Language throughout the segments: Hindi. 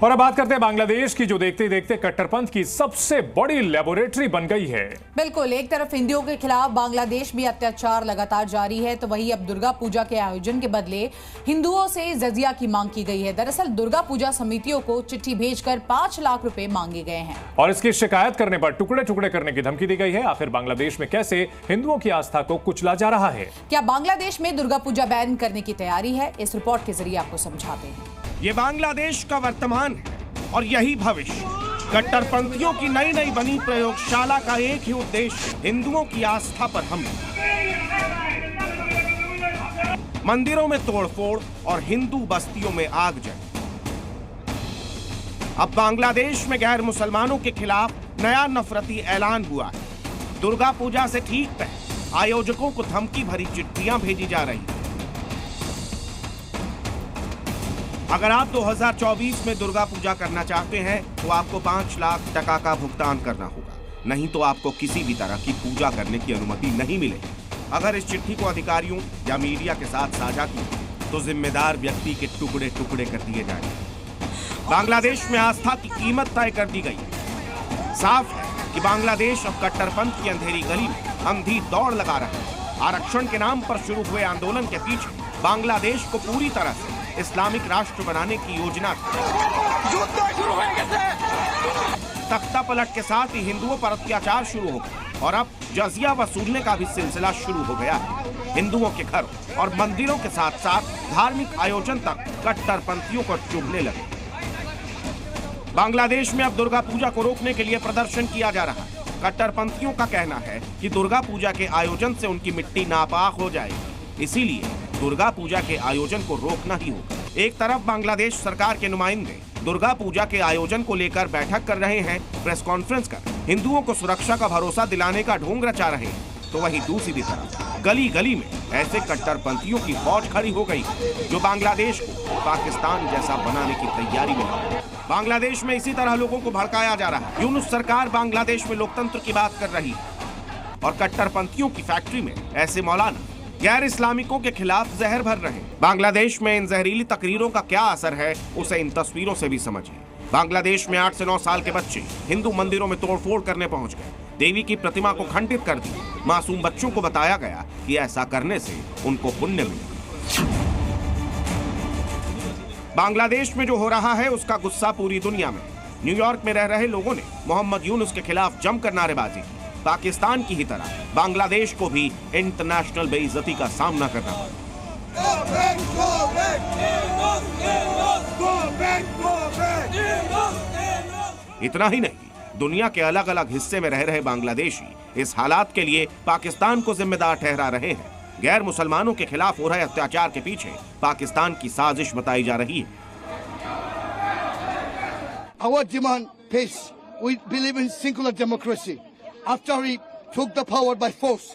और अब बात करते हैं बांग्लादेश की, जो देखते देखते कट्टरपंथ की सबसे बड़ी लेबोरेटरी बन गई है। बिल्कुल, एक तरफ हिंदुओं के खिलाफ बांग्लादेश में अत्याचार लगातार जारी है, तो वहीं अब दुर्गा पूजा के आयोजन के बदले हिंदुओं से जजिया की मांग की गई है। दरअसल दुर्गा पूजा समितियों को चिट्ठी भेजकर 5 लाख रुपए मांगे गए हैं और इसकी शिकायत करने पर टुकड़े टुकड़े करने की धमकी दी गई है। आखिर बांग्लादेश में कैसे हिंदुओं की आस्था को कुचला जा रहा है? क्या बांग्लादेश में दुर्गा पूजा बैन करने की तैयारी है? इस रिपोर्ट के जरिए आपको समझाते हैं। ये बांग्लादेश का वर्तमान है और यही भविष्य। कट्टरपंथियों की नई नई बनी प्रयोगशाला का एक ही उद्देश्य, हिंदुओं की आस्था पर हमला। मंदिरों में तोड़फोड़ और हिंदू बस्तियों में आगजनी। अब बांग्लादेश में गैर मुसलमानों के खिलाफ नया नफरती ऐलान हुआ है। दुर्गा पूजा से ठीक पहले आयोजकों को धमकी भरी चिट्ठियां भेजी जा रही हैं। अगर आप 2024 में दुर्गा पूजा करना चाहते हैं तो आपको 5 लाख टका का भुगतान करना होगा, नहीं तो आपको किसी भी तरह की पूजा करने की अनुमति नहीं मिलेगी। अगर इस चिट्ठी को अधिकारियों या मीडिया के साथ साझा किया तो जिम्मेदार व्यक्ति के टुकड़े टुकड़े कर दिए जाएंगे। बांग्लादेश में आस्था की कीमत तय कर दी गई है। साफ है कि बांग्लादेश अब कट्टरपंथ की अंधेरी गली में अंधी दौड़ लगा रहा है। आरक्षण के नाम पर शुरू हुए आंदोलन के पीछे बांग्लादेश को पूरी तरह से इस्लामिक राष्ट्र बनाने की योजना थी। तख्ता पलट के साथ ही हिंदुओं पर अत्याचार शुरू हो गया और अब जजिया वसूलने का भी सिलसिला शुरू हो गया है। हिंदुओं के घरों और मंदिरों के साथ साथ धार्मिक आयोजन तक कट्टरपंथियों को चुभने लगे। बांग्लादेश में अब दुर्गा पूजा को रोकने के लिए प्रदर्शन किया जा रहा है। कट्टरपंथियों का कहना है कि दुर्गा पूजा के आयोजन से उनकी मिट्टी नापाक हो जाएगी, इसीलिए दुर्गा पूजा के आयोजन को रोकना ही होगा। एक तरफ बांग्लादेश सरकार के नुमाइंदे दुर्गा पूजा के आयोजन को लेकर बैठक कर रहे हैं, प्रेस कॉन्फ्रेंस कर हिंदुओं को सुरक्षा का भरोसा दिलाने का ढोंग रचा रहे हैं, तो वहीं दूसरी तरफ गली गली में ऐसे कट्टरपंथियों की फौज खड़ी हो गई जो बांग्लादेश को पाकिस्तान जैसा बनाने की तैयारी में है। बांग्लादेश में इसी तरह लोगों को भड़काया जा रहा है। यूनुस सरकार बांग्लादेश में लोकतंत्र की बात कर रही है और कट्टरपंथियों की फैक्ट्री में ऐसे मौलाना गैर इस्लामिकों के खिलाफ जहर भर रहे हैं। बांग्लादेश में इन जहरीली तकरीरों का क्या असर है, उसे इन तस्वीरों से भी समझिए। बांग्लादेश में 8 से 9 साल के बच्चे हिंदू मंदिरों में तोड़फोड़ करने पहुंच गए, देवी की प्रतिमा को खंडित कर दी। मासूम बच्चों को बताया गया कि ऐसा करने से उनको पुण्य मिलेगा। बांग्लादेश में जो हो रहा है उसका गुस्सा पूरी दुनिया में। न्यूयॉर्क में रह रहे लोगों ने मोहम्मद यूनुस के खिलाफ जमकर नारेबाजी की। पाकिस्तान की ही तरह बांग्लादेश को भी इंटरनेशनल बेइज्जती का सामना करना पड़ा। इतना ही नहीं, दुनिया के अलग अलग हिस्से में रह रहे बांग्लादेशी इस हालात के लिए पाकिस्तान को जिम्मेदार ठहरा रहे हैं। गैर मुसलमानों के खिलाफ हो रहे अत्याचार के पीछे पाकिस्तान की साजिश बताई जा रही है। Our demand peace. We believe in secular democracy. After he took the power by force,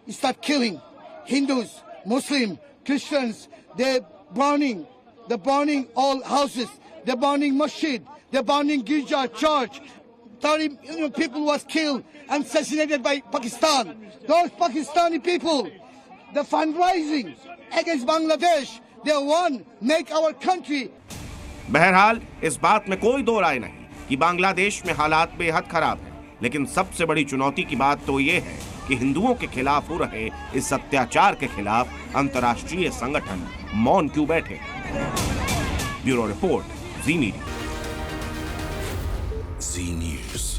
he started killing Hindus, Muslims, Christians. They're burning all houses. They're burning masjid. They're burning Girja church. 30 people was killed and assassinated by Pakistan. Those Pakistani people, the fundraising against Bangladesh, they want make our country. बहरहाल इस बात में कोई दो राय नहीं कि बांग्लादेश में हालात बेहद खराब है, लेकिन सबसे बड़ी चुनौती की बात तो ये है कि हिंदुओं के खिलाफ हो रहे इस अत्याचार के खिलाफ अंतर्राष्ट्रीय संगठन मौन क्यों बैठे। ब्यूरो रिपोर्ट, जी मीडिया। जी न्यूज़।